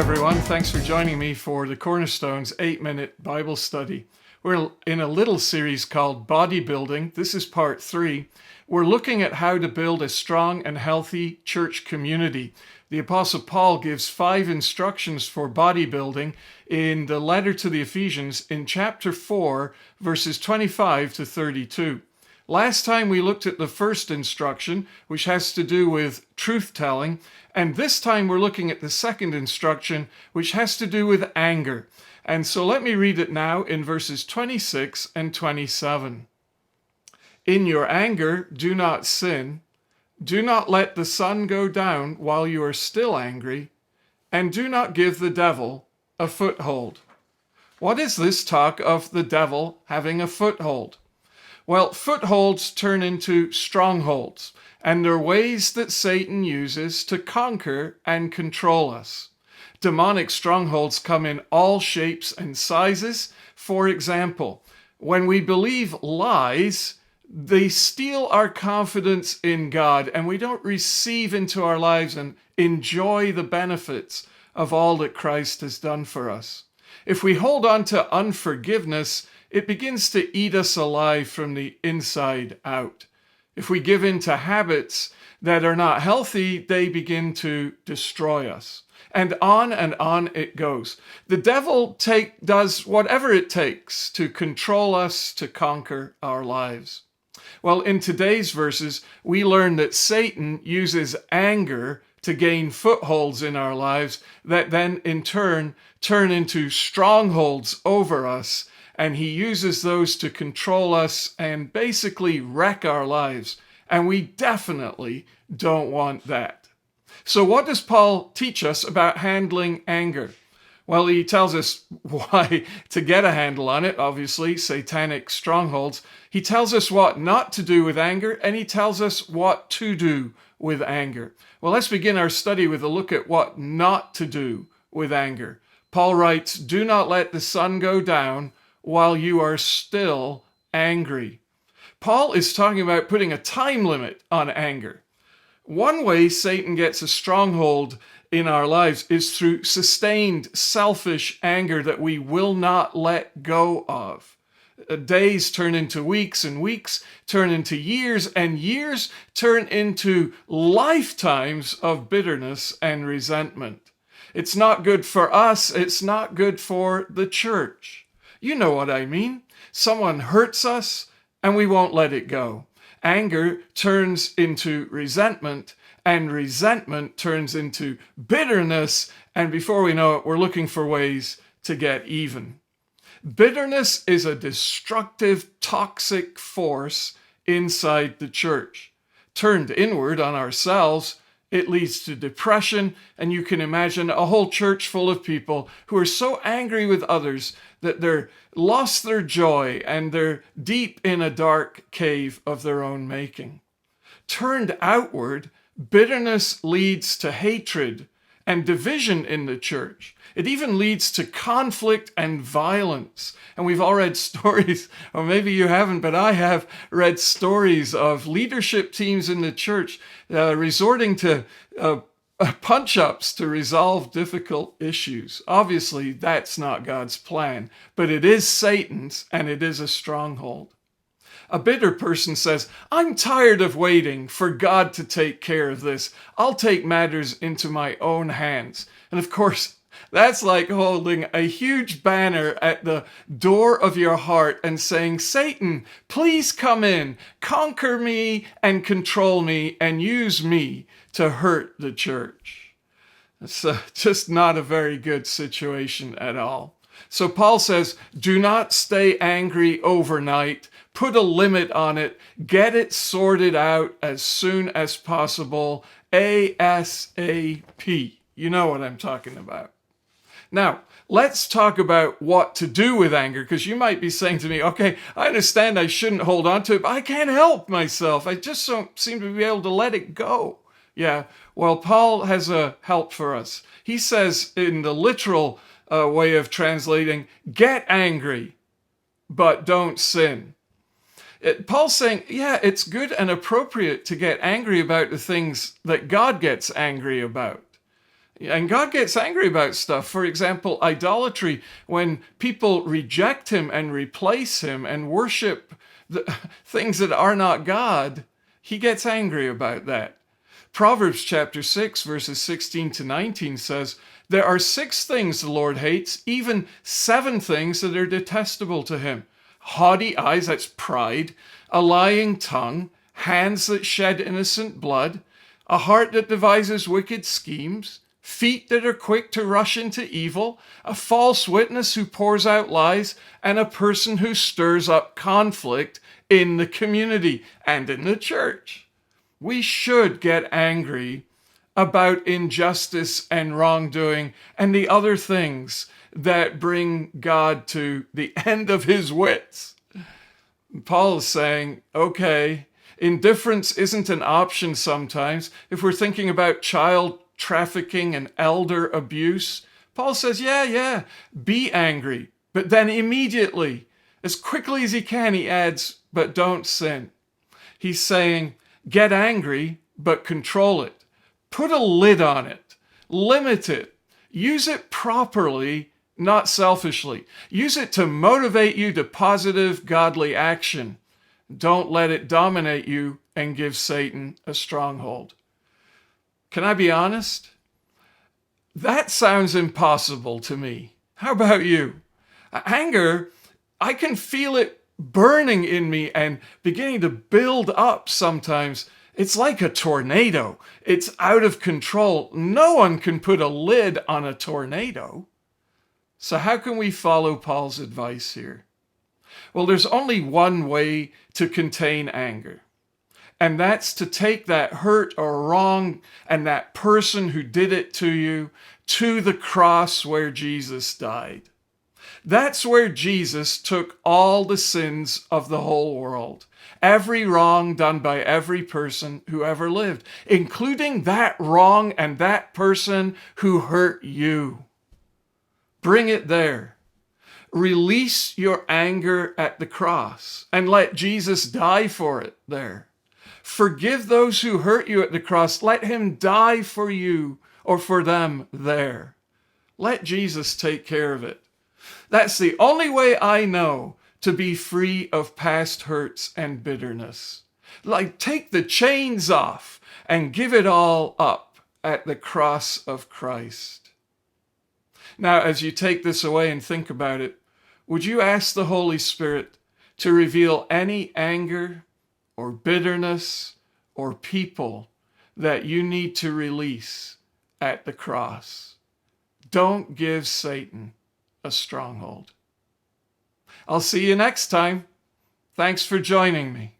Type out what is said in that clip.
everyone. Thanks for joining me for the Cornerstone's 8-minute Bible study. We're in a little series called Bodybuilding. This is part 3. We're looking at how to build a strong and healthy church community. The Apostle Paul gives 5 instructions for bodybuilding in the letter to the Ephesians in chapter 4, verses 25 to 32. Last time we looked at the first instruction, which has to do with truth-telling, and this time we're looking at the second instruction, which has to do with anger. And so let me read it now in verses 26 and 27. In your anger, do not sin. Do not let the sun go down while you are still angry, and do not give the devil a foothold. What is this talk of the devil having a foothold? Well, footholds turn into strongholds, and they're ways that Satan uses to conquer and control us. Demonic strongholds come in all shapes and sizes. For example, when we believe lies, they steal our confidence in God, and we don't receive into our lives and enjoy the benefits of all that Christ has done for us. If we hold on to unforgiveness, it begins to eat us alive from the inside out. If we give in to habits that are not healthy, they begin to destroy us. And on it goes. The devil does whatever it takes to control us, to conquer our lives. Well, in today's verses, we learn that Satan uses anger to gain footholds in our lives that then in turn into strongholds over us. And he uses those to control us and basically wreck our lives. And we definitely don't want that. So what does Paul teach us about handling anger? Well, he tells us why to get a handle on it, obviously, satanic strongholds. He tells us what not to do with anger, and he tells us what to do with anger. Well, let's begin our study with a look at what not to do with anger. Paul writes, "Do not let the sun go down while you are still angry." Paul is talking about putting a time limit on anger. One way Satan gets a stronghold in our lives is through sustained, selfish anger that we will not let go of. Days turn into weeks, and weeks turn into years, and years turn into lifetimes of bitterness and resentment. It's not good for us. It's not good for the church. You know what I mean. Someone hurts us, and we won't let it go. Anger turns into resentment, and resentment turns into bitterness, and before we know it, we're looking for ways to get even. Bitterness is a destructive, toxic force inside the church. Turned inward on ourselves, it leads to depression, and you can imagine a whole church full of people who are so angry with others that they're lost their joy and they're deep in a dark cave of their own making. Turned outward, bitterness leads to hatred and division in the church. It even leads to conflict and violence. And we've all read stories, or maybe you haven't, but I have read stories of leadership teams in the church resorting to punch-ups to resolve difficult issues. Obviously, that's not God's plan, but it is Satan's, and it is a stronghold. A bitter person says, "I'm tired of waiting for God to take care of this. I'll take matters into my own hands." And of course, that's like holding a huge banner at the door of your heart and saying, "Satan, please come in, conquer me and control me and use me to hurt the church." It's just not a very good situation at all. So Paul says, do not stay angry overnight. Put a limit on it. Get it sorted out as soon as possible. ASAP. You know what I'm talking about. Now, let's talk about what to do with anger, because you might be saying to me, okay, I understand I shouldn't hold on to it, but I can't help myself. I just don't seem to be able to let it go. Yeah, well, Paul has a help for us. He says in the literal way of translating, get angry, but don't sin. Paul's saying, yeah, it's good and appropriate to get angry about the things that God gets angry about. And God gets angry about stuff. For example, idolatry. When people reject him and replace him and worship things that are not God, he gets angry about that. Proverbs chapter 6, verses 16 to 19 says, "There are 6 things the Lord hates, even 7 things that are detestable to him. Haughty eyes," that's pride, "a lying tongue, hands that shed innocent blood, a heart that devises wicked schemes, feet that are quick to rush into evil, a false witness who pours out lies, and a person who stirs up conflict in the community and in the church." We should get angry about injustice and wrongdoing and the other things that bring God to the end of his wits. Paul is saying, okay, indifference isn't an option sometimes. If we're thinking about child trafficking and elder abuse, Paul says, yeah, be angry. But then immediately, as quickly as he can, he adds, but don't sin. He's saying, get angry, but control it. Put a lid on it. Limit it. Use it properly, not selfishly. Use it to motivate you to positive, godly action. Don't let it dominate you and give Satan a stronghold. Can I be honest? That sounds impossible to me. How about you? Anger, I can feel it burning in me and beginning to build up sometimes. It's like a tornado. It's out of control. No one can put a lid on a tornado. So how can we follow Paul's advice here? Well, there's only one way to contain anger. And that's to take that hurt or wrong and that person who did it to you to the cross where Jesus died. That's where Jesus took all the sins of the whole world, every wrong done by every person who ever lived, including that wrong and that person who hurt you. Bring it there. Release your anger at the cross and let Jesus die for it there. Forgive those who hurt you at the cross. Let him die for you or for them there. Let Jesus take care of it. That's the only way I know to be free of past hurts and bitterness. Like, take the chains off and give it all up at the cross of Christ. Now, as you take this away and think about it, would you ask the Holy Spirit to reveal any anger or bitterness or people that you need to release at the cross? Don't give Satan a stronghold. I'll see you next time. Thanks for joining me.